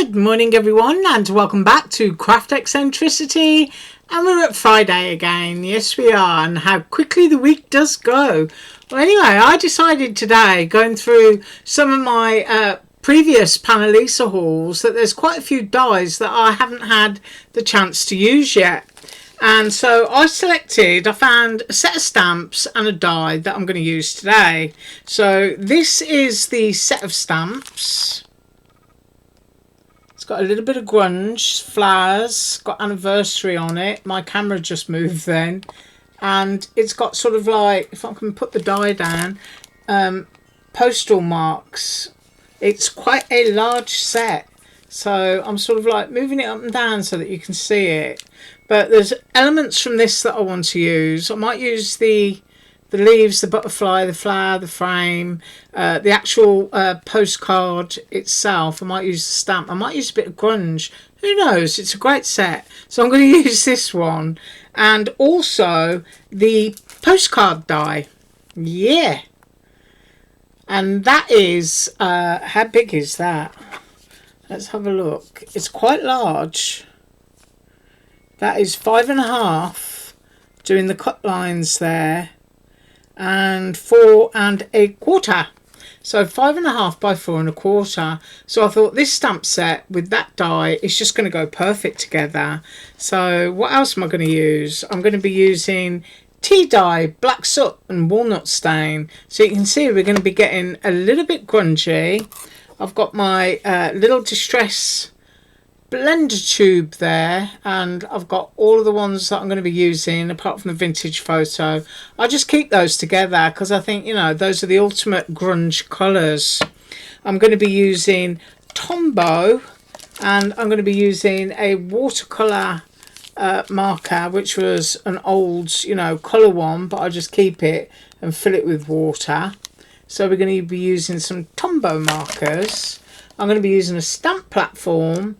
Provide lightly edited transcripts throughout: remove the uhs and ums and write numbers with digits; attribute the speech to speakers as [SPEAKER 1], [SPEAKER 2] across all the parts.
[SPEAKER 1] Good morning everyone, and welcome back to Craft Eccentricity. And we're at Friday again. Yes we are, and how quickly the week does go. Well anyway, I decided today, going through some of my previous Panalisa hauls, that there's quite a few dies that I haven't had the chance to use yet. And so I found a set of stamps and a die that I'm going to use today. So this is the set of stamps. It's got a little bit of grunge, flowers, got anniversary on it. My camera just moved then. And it's got sort of like, if I can put the die down, postal marks. It's quite a large set. So I'm sort of like moving it up and down so that you can see it. But there's elements from this that I want to use. I might use the leaves, the butterfly, the flower, the frame, the actual postcard itself. I might use the stamp. I might use a bit of grunge. Who knows? It's a great set. So I'm going to use this one. And also the postcard die. Yeah. And that is, how big is that? Let's have a look. It's quite large. That is 5.5, doing the cut lines there, and 4 1/4. So 5.5 by 4 1/4. So I thought this stamp set with that die is just going to go perfect together. So what else am I going to use? I'm going to be using tea dye, black soot and walnut stain. So you can see we're going to be getting a little bit grungy. I've got my little distress blender tube there, and I've got all of the ones that I'm going to be using apart from the vintage photo. I just keep those together because I think, you know, those are the ultimate grunge colours. I'm going to be using Tombow, and I'm going to be using a watercolour marker, which was an old, you know, colour one, but I just keep it and fill it with water. So we're going to be using some Tombow markers. I'm going to be using a stamp platform,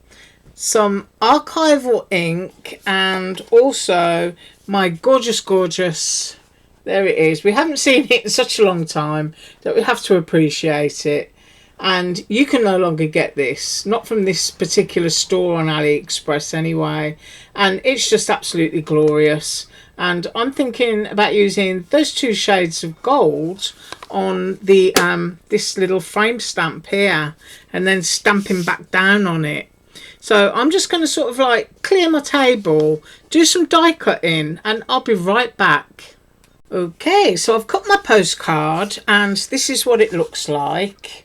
[SPEAKER 1] some archival ink, and also my gorgeous, there it is. We haven't seen it in such a long time that we have to appreciate it. And you can no longer get this, not from this particular store on AliExpress anyway, and it's just absolutely glorious. And I'm thinking about using those 2 shades of gold on the this little frame stamp here, and then stamping back down on it. So I'm just going to sort of like clear my table, do some die cutting, and I'll be right back. Okay, so I've cut my postcard, and this is what it looks like.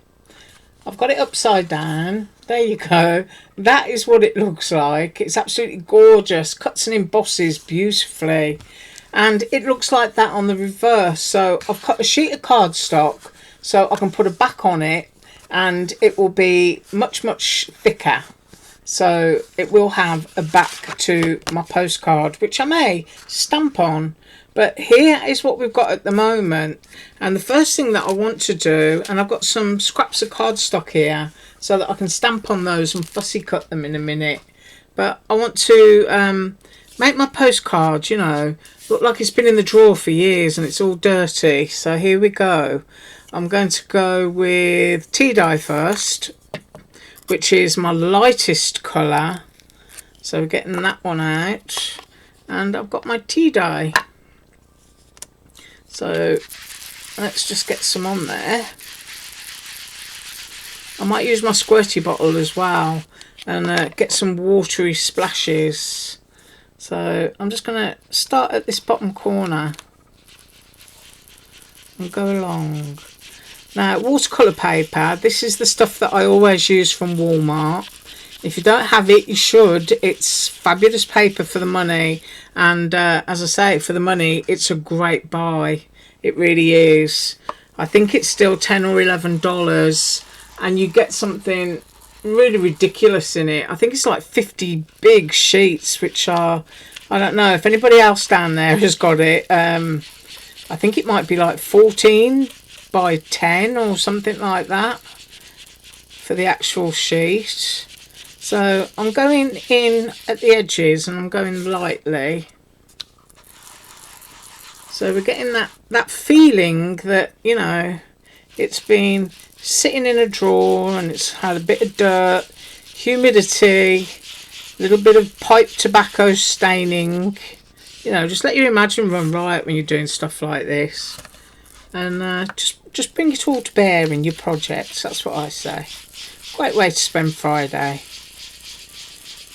[SPEAKER 1] I've got it upside down. There you go. That is what it looks like. It's absolutely gorgeous. Cuts and embosses beautifully. And it looks like that on the reverse. So I've cut a sheet of cardstock so I can put a back on it, and it will be much thicker. So it will have a back to my postcard, which I may stamp on. But here is what we've got at the moment. And the first thing that I want to do, and I've got some scraps of cardstock here so that I can stamp on those and fussy cut them in a minute. But I want to make my postcard, you know, look like it's been in the drawer for years and it's all dirty. So here we go. I'm going to go with tea dye first, which is my lightest colour. So we're getting that one out. And I've got my tea dye. So let's just get some on there. I might use my squirty bottle as well and get some watery splashes. So I'm just going to start at this bottom corner and go along. Now, watercolour paper, this is the stuff that I always use from Walmart. If you don't have it, you should. It's fabulous paper for the money, and as I say, for the money, it's a great buy. It really is. I think it's still $10 or $11, and you get something really ridiculous in it. I think it's like 50 big sheets, which are, I don't know if anybody else down there has got it. I think it might be like 14 by 10 or something like that for the actual sheet. So I'm going in at the edges, and I'm going lightly. So we're getting that feeling that, you know, it's been sitting in a drawer and it's had a bit of dirt. humidity, a little bit of pipe tobacco staining. You know, just let your imagination run riot when you're doing stuff like this. And just bring it all to bear in your projects. That's what I say. Great way to spend Friday.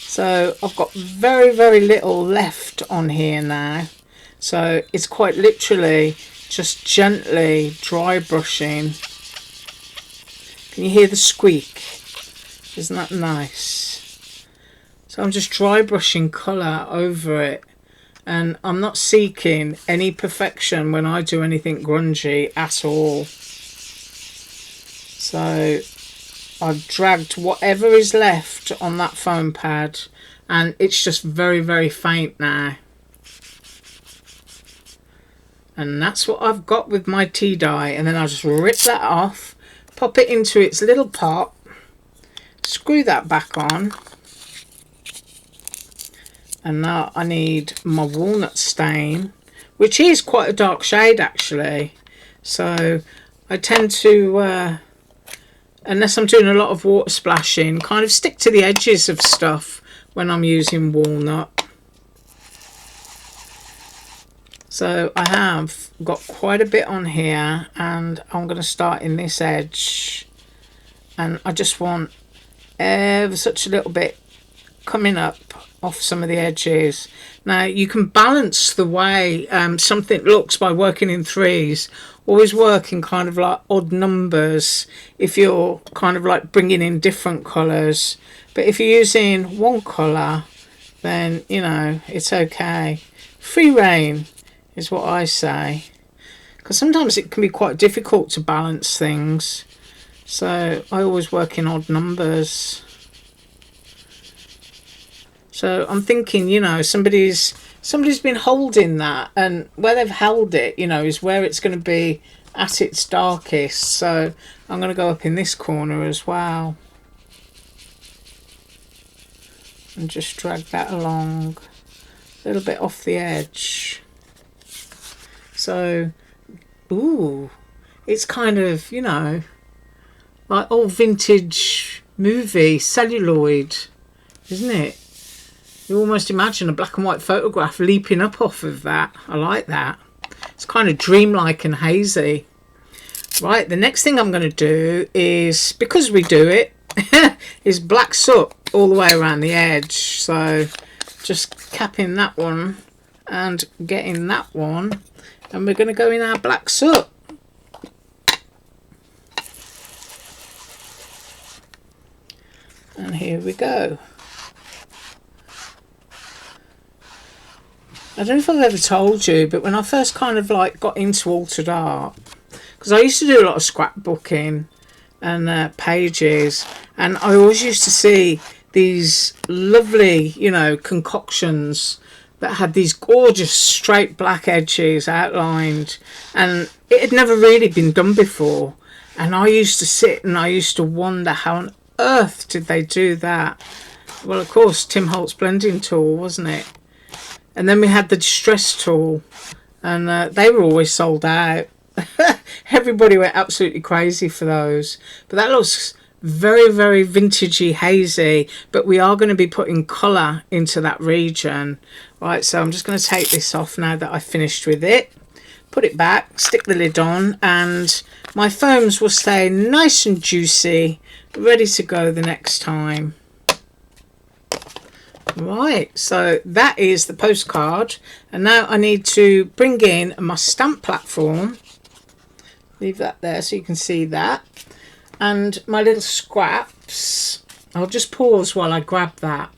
[SPEAKER 1] So I've got very, very little left on here now. So it's quite literally just gently dry brushing. Can you hear the squeak? Isn't that nice? So I'm just dry brushing colour over it. And I'm not seeking any perfection when I do anything grungy at all. So I've dragged whatever is left on that foam pad, and it's just very, very faint now. And that's what I've got with my tea dye. And then I'll just rip that off, pop it into its little pot, screw that back on. And now I need my walnut stain, which is quite a dark shade actually. So I tend to, unless I'm doing a lot of water splashing, kind of stick to the edges of stuff when I'm using walnut. So I have got quite a bit on here, and I'm going to start in this edge, and I just want ever such a little bit coming up off some of the edges. Now you can balance the way something looks by working in threes. Always work in kind of like odd numbers if you're kind of like bringing in different colours, but if you're using one colour, then you know it's okay. Free reign is what I say, because sometimes it can be quite difficult to balance things, so I always work in odd numbers. So I'm thinking, you know, somebody's been holding that, and where they've held it, you know, is where it's going to be at its darkest. So I'm going to go up in this corner as well and just drag that along a little bit off the edge. So, ooh, it's kind of, you know, like old vintage movie celluloid, isn't it? You almost imagine a black and white photograph leaping up off of that. I like that. It's kind of dreamlike and hazy. Right, the next thing I'm going to do is, because we do it, is black soot all the way around the edge. So just capping that one and getting that one. And we're going to go in our black soot. And here we go. I don't know if I've ever told you, but when I first kind of like got into altered art, because I used to do a lot of scrapbooking and pages, and I always used to see these lovely, you know, concoctions that had these gorgeous straight black edges outlined, and it had never really been done before. And I used to sit and I used to wonder, how on earth did they do that? Well, of course, Tim Holtz blending tool, wasn't it? And then we had the distress tool, and they were always sold out. Everybody went absolutely crazy for those. But that looks very, very vintagey, hazy, but we are going to be putting colour into that region. Right, so I'm just going to take this off now that I've finished with it, put it back, stick the lid on, and my foams will stay nice and juicy, ready to go the next time. Right, so that is the postcard, and now I need to bring in my stamp platform. Leave that there so you can see that. And my little scraps. I'll just pause while I grab that.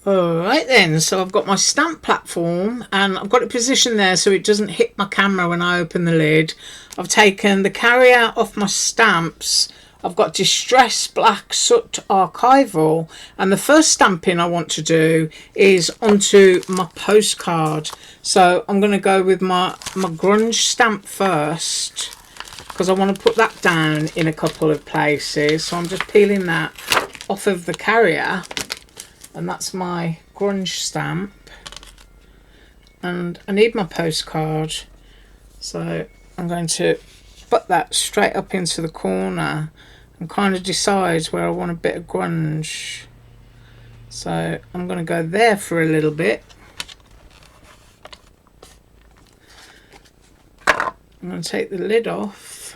[SPEAKER 1] Alright then, so I've got my stamp platform, and I've got it positioned there so it doesn't hit my camera when I open the lid. I've taken the carrier off my stamps. I've got Distress Black Soot Archival, and the first stamping I want to do is onto my postcard. So I'm going to go with my grunge stamp first, because I want to put that down in a couple of places. So I'm just peeling that off of the carrier, and that's my grunge stamp. And I need my postcard, so I'm going to put that straight up into the corner, and kind of decide where I want a bit of grunge. So I'm going to go there for a little bit. I'm going to take the lid off.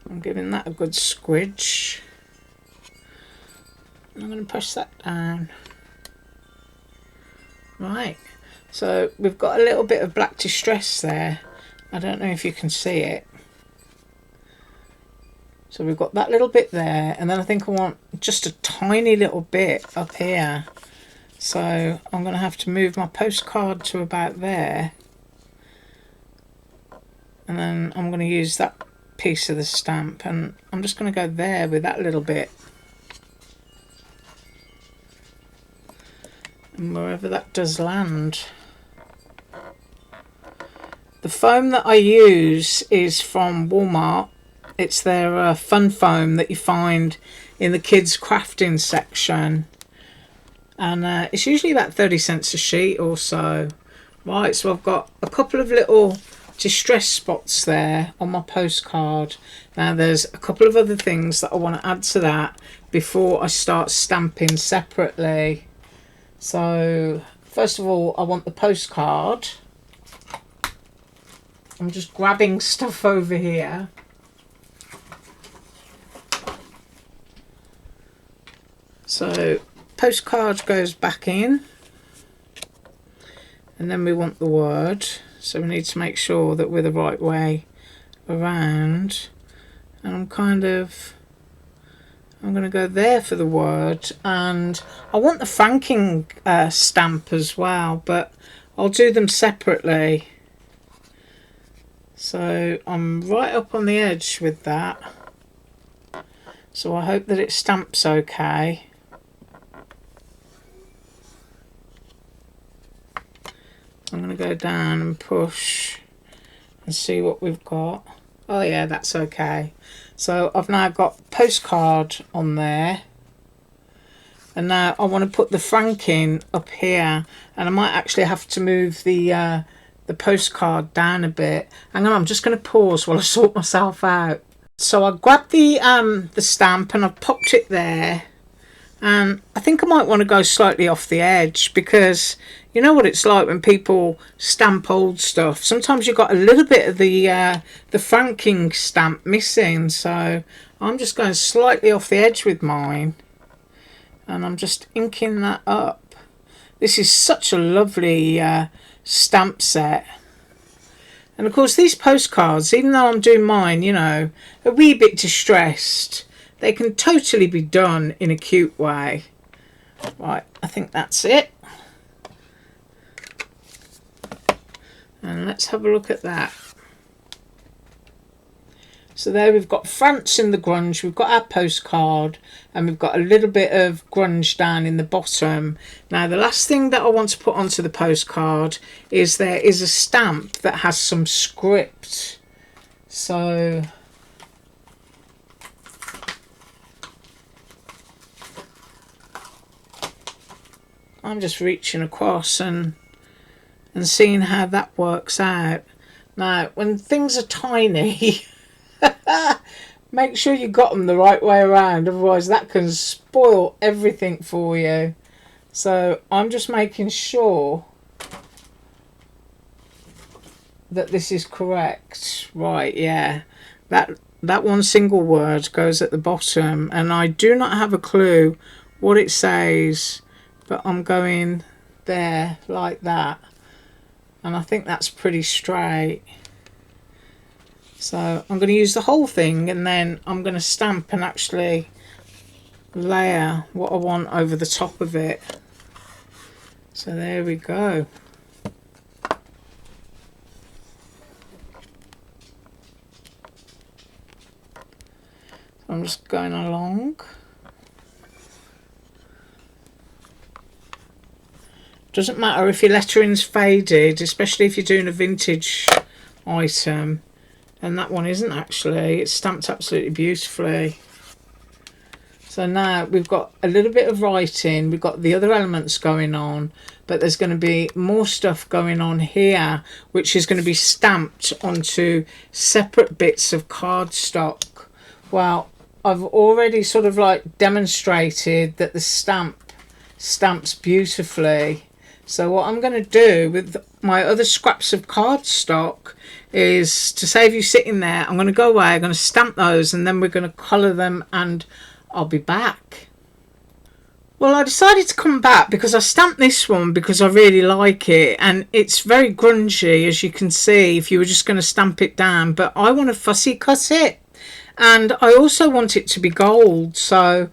[SPEAKER 1] I'm giving that a good squidge. I'm going to push that down. Right, so we've got a little bit of black distress there. I don't know if you can see it. So we've got that little bit there, and then I think I want just a tiny little bit up here. So I'm going to have to move my postcard to about there. And then I'm going to use that piece of the stamp, and I'm just going to go there with that little bit. And wherever that does land. The foam that I use is from Walmart. It's their fun foam that you find in the kids crafting section, and it's usually about 30 cents a sheet or so. Right, so I've got a couple of little distress spots there on my postcard. Now there's a couple of other things that I want to add to that before I start stamping separately. So first of all, I want the postcard. I'm just grabbing stuff over here. So postcard goes back in, and then we want the word, so we need to make sure that we're the right way around, and I'm going to go there for the word, and I want the franking stamp as well, but I'll do them separately. So I'm right up on the edge with that, so I hope that it stamps okay. I'm going to go down and push and see what we've got. Oh yeah, that's okay. So I've now got postcard on there, and now I want to put the franking up here, and I might actually have to move the postcard down a bit. Hang on, I'm just going to pause while I sort myself out. So I grabbed the stamp and I've popped it there, and I think I might want to go slightly off the edge, because you know what it's like when people stamp old stuff. Sometimes you've got a little bit of the franking stamp missing. So I'm just going slightly off the edge with mine, and I'm just inking that up. This is such a lovely stamp set. And of course these postcards, even though I'm doing mine, you know, a wee bit distressed, they can totally be done in a cute way. Right, I think that's it. And let's have a look at that. So there we've got France in the grunge, we've got our postcard, and we've got a little bit of grunge down in the bottom. Now the last thing that I want to put onto the postcard is there is a stamp that has some script. So I'm just reaching across and seeing how that works out. Now when things are tiny, make sure you got them the right way around, otherwise that can spoil everything for you. So I'm just making sure that this is correct. Right, yeah, that one single word goes at the bottom, and I do not have a clue what it says, but I'm going there like that, and I think that's pretty straight. So I'm going to use the whole thing, and then I'm going to stamp and actually layer what I want over the top of it. So there we go. I'm just going along. Doesn't matter if your lettering's faded, especially if you're doing a vintage item. And that one isn't actually. It's stamped absolutely beautifully. So now we've got a little bit of writing, we've got the other elements going on, but there's going to be more stuff going on here, which is going to be stamped onto separate bits of cardstock. Well, I've already sort of like demonstrated that the stamps beautifully. So what I'm going to do with my other scraps of cardstock is, to save you sitting there, I'm going to go away, I'm going to stamp those, and then we're going to colour them, and I'll be back. Well, I decided to come back because I stamped this one because I really like it, and it's very grungy, as you can see, if you were just going to stamp it down, but I want to fussy cut it, and I also want it to be gold. So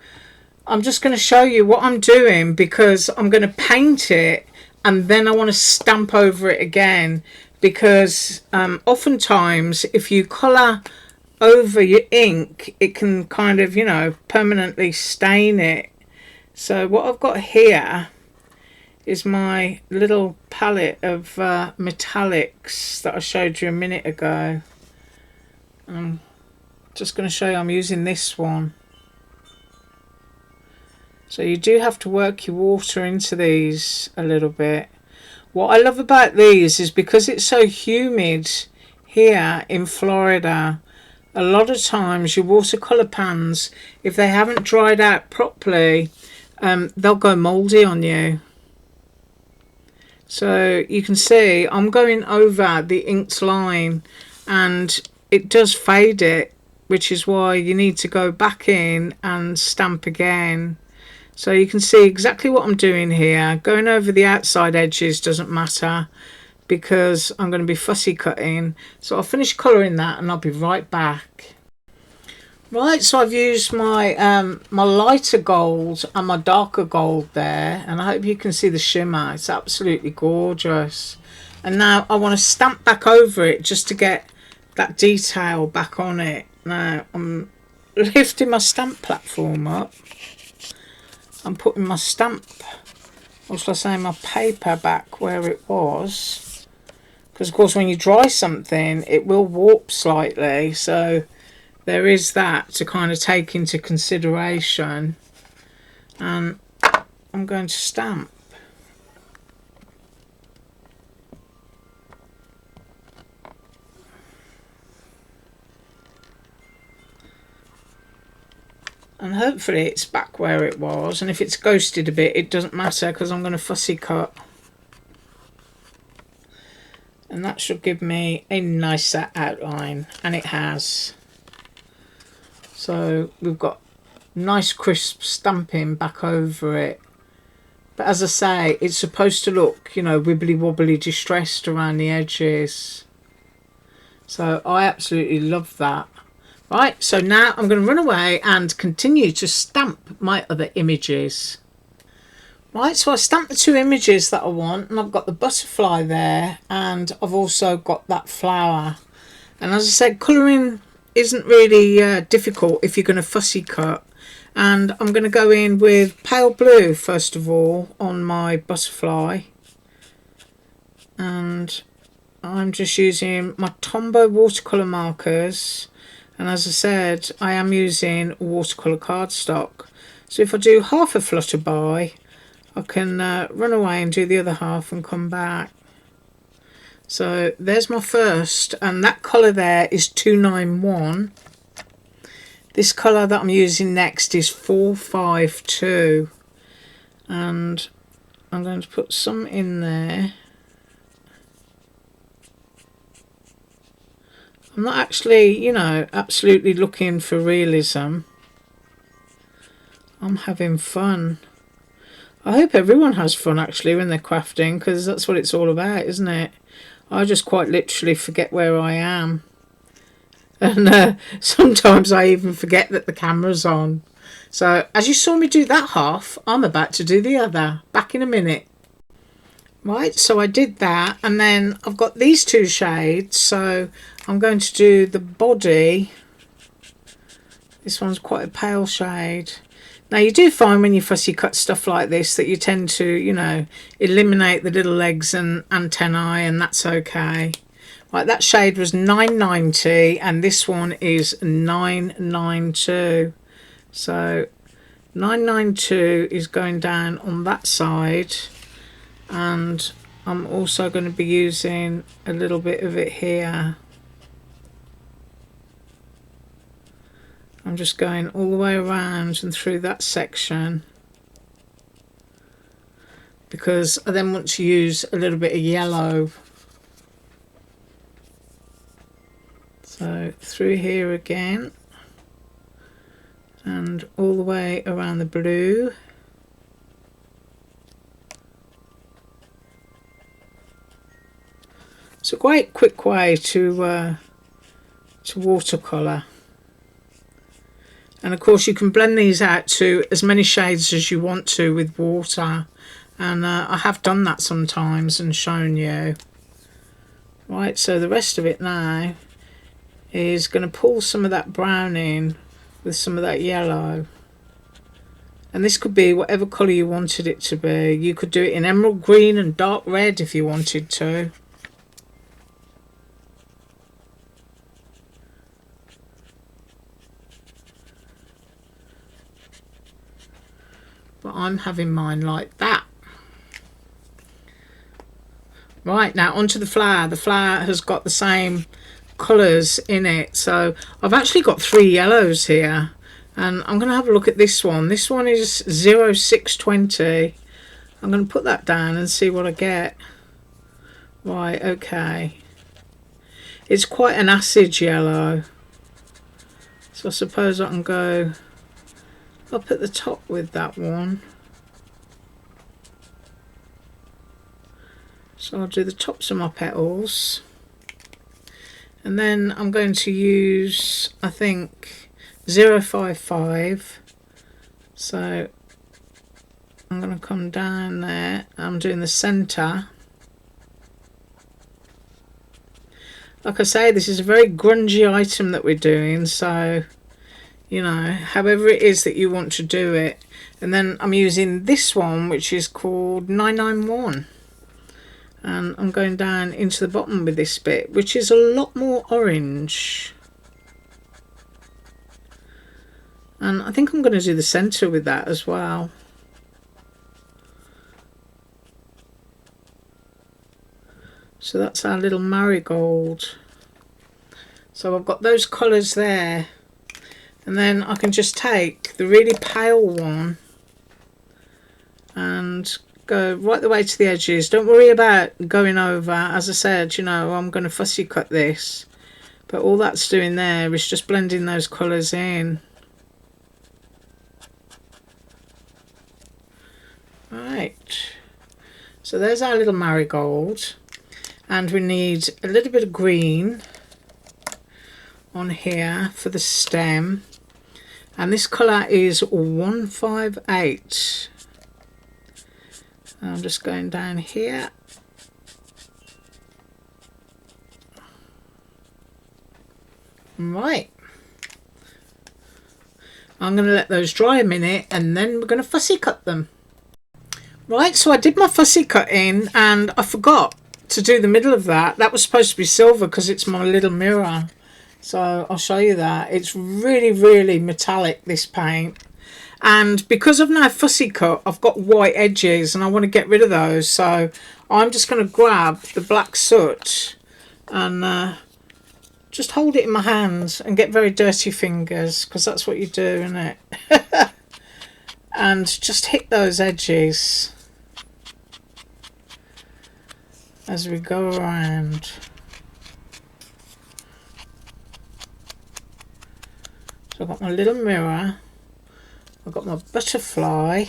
[SPEAKER 1] I'm just going to show you what I'm doing, because I'm going to paint it and then I want to stamp over it again, because oftentimes if you colour over your ink, it can kind of, you know, permanently stain it. So what I've got here is my little palette of metallics that I showed you a minute ago. I'm just going to show you I'm using this one. So you do have to work your water into these a little bit. What I love about these is because it's so humid here in Florida, a lot of times your watercolour pans, if they haven't dried out properly, they'll go mouldy on you. So you can see I'm going over the inked line and it does fade it, which is why you need to go back in and stamp again. So you can see exactly what I'm doing here. Going over the outside edges doesn't matter because I'm going to be fussy cutting. So I'll finish colouring that and I'll be right back. Right, so I've used my my lighter gold and my darker gold there, and I hope you can see the shimmer. It's absolutely gorgeous. And now I want to stamp back over it just to get that detail back on it. Now I'm lifting my stamp platform up. I'm putting my stamp, or shall I say my paper, back where it was, because of course when you dry something it will warp slightly, so there is that to kind of take into consideration. And I'm going to stamp. And hopefully it's back where it was, and if it's ghosted a bit it doesn't matter because I'm going to fussy cut, and that should give me a nicer outline, and it has. So we've got nice crisp stamping back over it, but as I say, it's supposed to look, you know, wibbly wobbly distressed around the edges. So I absolutely love that. Right, so now I'm going to run away and continue to stamp my other images. Right, so I stamped the two images that I want, and I've got the butterfly there, and I've also got that flower. And as I said, colouring isn't really difficult if you're going to fussy cut. And I'm going to go in with pale blue first of all on my butterfly. And I'm just using my Tombow watercolour markers. And as I said, I am using watercolour cardstock. So if I do half a flutterby, I can run away and do the other half and come back. So there's my first, and that colour there is 291. This colour that I'm using next is 452. And I'm going to put some in there. I'm not actually, you know, absolutely looking for realism. I'm having fun. I hope everyone has fun actually when they're crafting, because that's what it's all about, isn't it? I just quite literally forget where I am. And sometimes I even forget that the camera's on. So as you saw me do that half, I'm about to do the other. Back in a minute. Right, so I did that, and then I've got these two shades, so I'm going to do the body. This one's quite a pale shade. Now you do find when you fussy cut stuff like this that you tend to, you know, eliminate the little legs and antennae, and that's okay. Right, that shade was 990 and this one is 992. So 992 is going down on that side, and I'm also going to be using a little bit of it here. I'm just going all the way around and through that section, because I then want to use a little bit of yellow. So through here again, and all the way around the blue. It's a great quick way to watercolour. And of course you can blend these out to as many shades as you want to with water, and I have done that sometimes and shown you. Right, so the rest of it now is going to pull some of that brown in with some of that yellow, and this could be whatever colour you wanted it to be. You could do it in emerald green and dark red if you wanted to. But I'm having mine like that. Right, now onto the flower. The flower has got the same colours in it, so I've actually got 3 yellows here, and I'm going to have a look at this one. This one is 0620. I'm going to put that down and see what I get. Right, okay, it's quite an acid yellow, so I suppose I can go up at the top with that one. So I'll do the tops of my petals, and then I'm going to use, I think, 055. So I'm going to come down there. I'm doing the centre. Like I say, this is a very grungy item that we're doing, so you know, however it is that you want to do it. And then I'm using this one, which is called 991, and I'm going down into the bottom with this bit, which is a lot more orange, and I think I'm going to do the centre with that as well. So that's our little marigold. So I've got those colours there. And then I can just take the really pale one and go right the way to the edges. Don't worry about going over. As I said, you know, I'm going to fussy cut this, but all that's doing there is just blending those colours in. Right, so there's our little marigold, and we need a little bit of green on here for the stem, and this colour is 158. I'm just going down here. Right, I'm going to let those dry a minute, and then we're going to fussy cut them. Right, so I did my fussy cutting, and I forgot to do the middle of that. That was supposed to be silver because it's my little mirror. So I'll show you that. It's really, really metallic, this paint. And because I've now fussy cut, I've got white edges and I want to get rid of those. So I'm just going to grab the black soot and just hold it in my hands and get very dirty fingers, because that's what you do, isn't it? And just hit those edges as we go around. So I've got my little mirror, I've got my butterfly,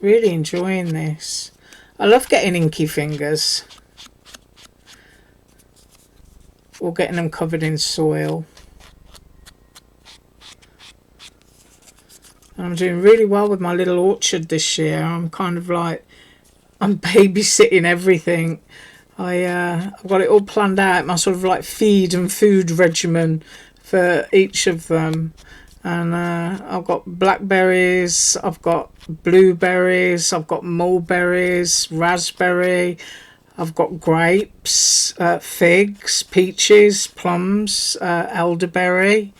[SPEAKER 1] really enjoying this. I love getting inky fingers or getting them covered in soil. And I'm doing really well with my little orchard this year. I'm kind of like, I'm babysitting everything. I've got it all planned out, my sort of like feed and food regimen for each of them. And I've got blackberries, I've got blueberries, I've got mulberries, raspberry, I've got grapes, figs, peaches, plums, elderberry.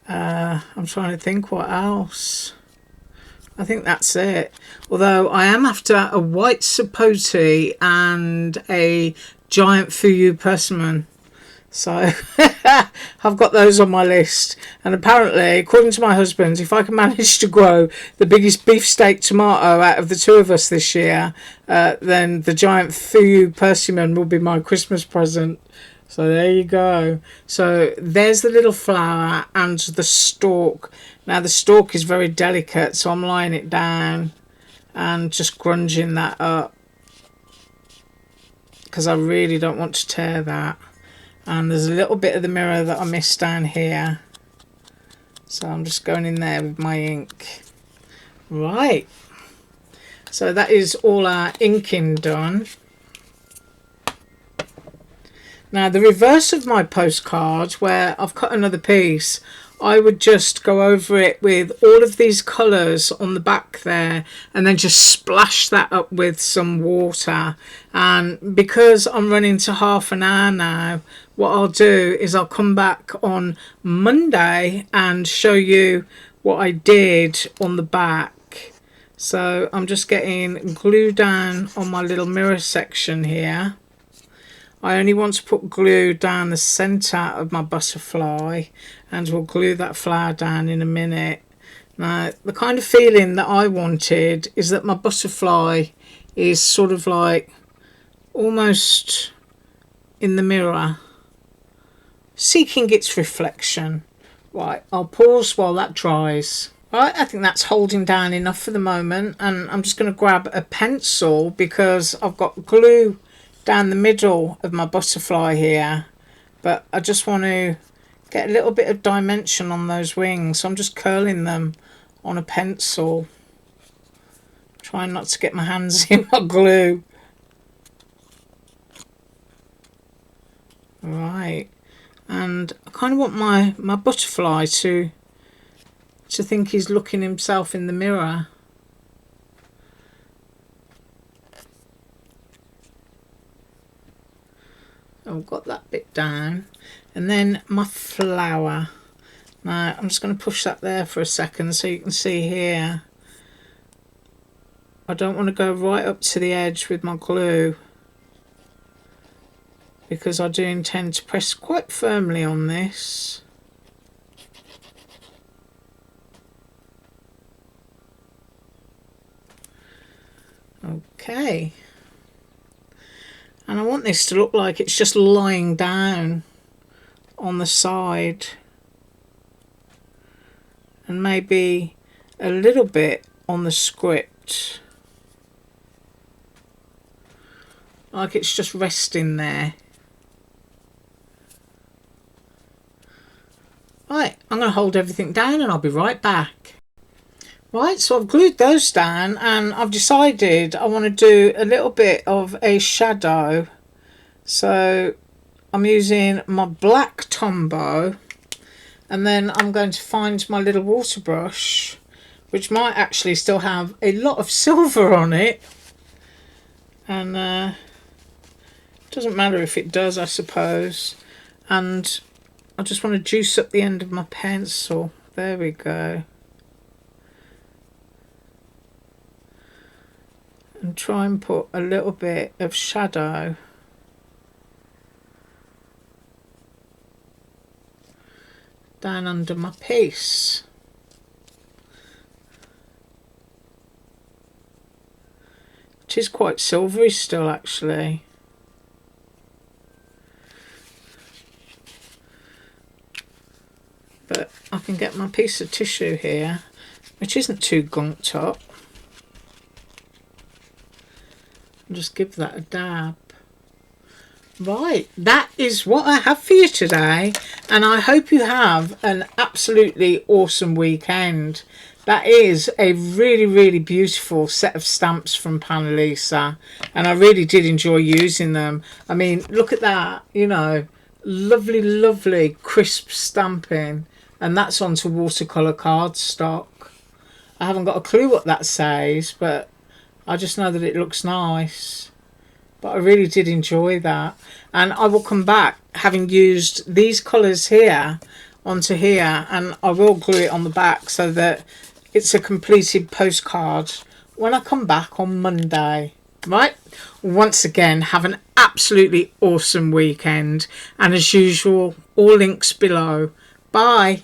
[SPEAKER 1] I'm trying to think what else. I think that's it. Although I am after a white sapote and a giant fuyu persimmon. So I've got those on my list. And apparently, according to my husband, if I can manage to grow the biggest beefsteak tomato out of the two of us this year, then the giant fuyu persimmon will be my Christmas present. So there you go. So there's the little flower and the stalk. Now the stalk is very delicate, so I'm laying it down and just grunging that up because I really don't want to tear that. And there's a little bit of the mirror that I missed down here, so I'm just going in there with my ink. Right, so that is all our inking done. Now the reverse of my postcard, where I've cut another piece, I would just go over it with all of these colours on the back there and then just splash that up with some water. And because I'm running to half an hour now, what I'll do is I'll come back on Monday and show you what I did on the back. So I'm just getting glue down on my little mirror section here. I only want to put glue down the centre of my butterfly, and we'll glue that flower down in a minute. Now, the kind of feeling that I wanted is that my butterfly is sort of like almost in the mirror, seeking its reflection. Right, I'll pause while that dries. Right, I think that's holding down enough for the moment, and I'm just going to grab a pencil because I've got glue down the middle of my butterfly here, but I just want to get a little bit of dimension on those wings, so I'm just curling them on a pencil, trying not to get my hands in my glue. Right, and I kind of want my butterfly to think he's looking himself in the mirror. I've got that bit down, and then my flower. Now I'm just going to push that there for a second so you can see here. I don't want to go right up to the edge with my glue because I do intend to press quite firmly on this. Okay. And I want this to look like it's just lying down on the side, and maybe a little bit on the script, like it's just resting there. Right, I'm going to hold everything down and I'll be right back. Right, so I've glued those down and I've decided I want to do a little bit of a shadow. So I'm using my black Tombow, and then I'm going to find my little water brush, which might actually still have a lot of silver on it. And it doesn't matter if it does, I suppose. And I just want to juice up the end of my pencil. There we go. And try and put a little bit of shadow down under my piece. It is quite silvery still, actually. But I can get my piece of tissue here, which isn't too gunked up. Just give that a dab. Right, that is what I have for you today, and I hope you have an absolutely awesome weekend. That is a really beautiful set of stamps from Panalisa, and I really did enjoy using them. I mean, look at that, you know, lovely crisp stamping, and that's onto watercolour cardstock. I haven't got a clue what that says, but I just know that it looks nice. but I really did enjoy that. And I will come back having used these colours here onto here, and I will glue it on the back so that it's a completed postcard when I come back on Monday. Right, once again, have an absolutely awesome weekend, and as usual, all links below. Bye.